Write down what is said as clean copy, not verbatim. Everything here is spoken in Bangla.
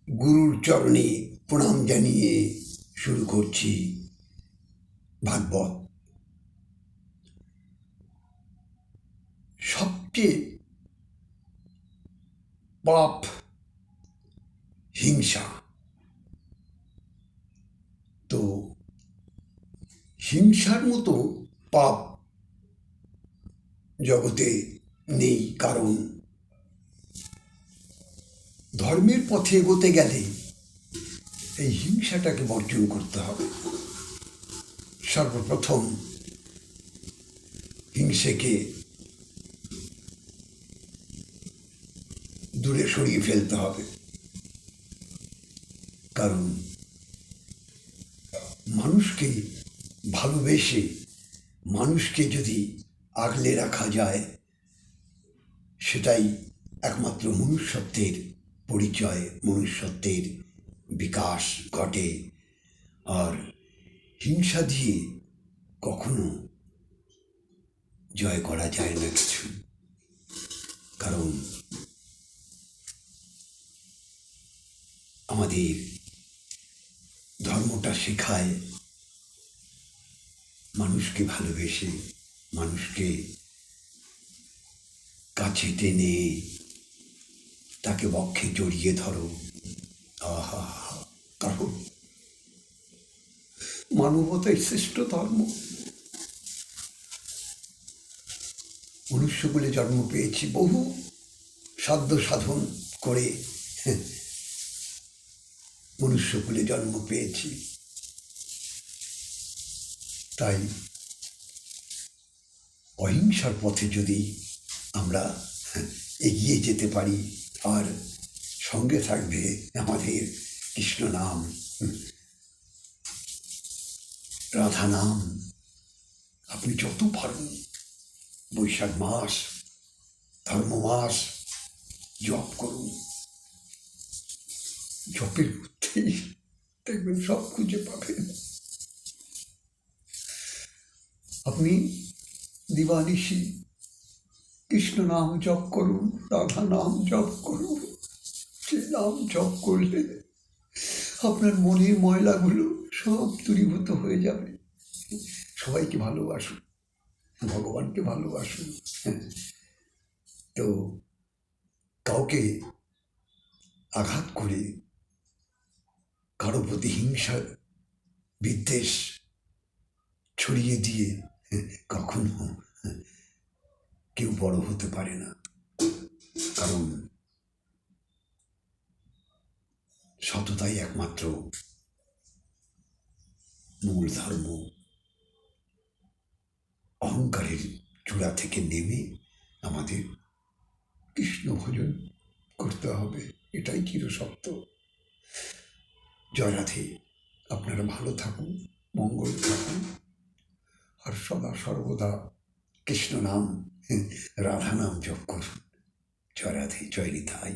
গুরুর চরণে প্রণাম জানিয়ে শুরু করছি ভাগবত। সবচেয়ে পাপ হিংসা। তো হিংসার মতো পাপ জগতে নেই, কারণ ধর্মের পথে এগোতে গেলে এই হিংসাটাকে বর্জন করতে হবে। সর্বপ্রথম হিংসেকে দূরে সরিয়ে ফেলতে হবে, কারণ মানুষকে ভালোবেসে মানুষকে যদি আগলে রাখা যায়, সেটাই একমাত্র মনুষ্যত্বের পরিচয়, মনুষ্যত্বের বিকাশ ঘটে। আর হিংসা দিয়ে কখনো জয় করা যায় না কিছু, কারণ আমাদের ধর্মটা শেখায় মানুষকে ভালোবেসে, মানুষকে কাছে টেনে তাকে বক্ষে জড়িয়ে ধরো। আহা, কারণ মানবতাই শ্রেষ্ঠ ধর্ম। মনুষ্যকুলে জন্ম পেয়েছি, বহু সাধ্য সাধন করে মনুষ্যকুলে জন্ম পেয়েছি। তাই অহিংসার পথে যদি আমরা এগিয়ে যেতে পারি, আর সঙ্গে থাকবে আমাদের কৃষ্ণ নাম, রাধা নাম। আপনি যত পারেন বৈশাখ মাস, ধর্ম মাস জপ করুন। জপের মধ্যেই দেখবেন সব খুঁজে পাবেন। আপনি দিবানিশি কৃষ্ণ নাম জপ করুন, রাধা নাম জপ করুন। সে নাম জপ করলে আপনার মনের ময়লাগুলো সব দূরীভূত হয়ে যাবে। সবাইকে ভালোবাসুন, ভগবানকে ভালোবাসুন। তো কাউকে আঘাত করে, কারো প্রতি হিংসা বিদ্বেষ ছড়িয়ে দিয়ে কখনো কেউ বড় হতে পারে না, কারণ সততাই একমাত্র মূল ধর্ম। অহংকারের চূড়া থেকে নেমে আমাদের কৃষ্ণ ভজন করতে হবে, এটাই চিরসত্য। জয় রাধে। আপনারা ভালো থাকুন, মঙ্গল থাকুন, আর সদা সর্বদা কৃষ্ণ নাম, রাধা নাম জপ করুন। জয় রাধে, জয় নিতাই।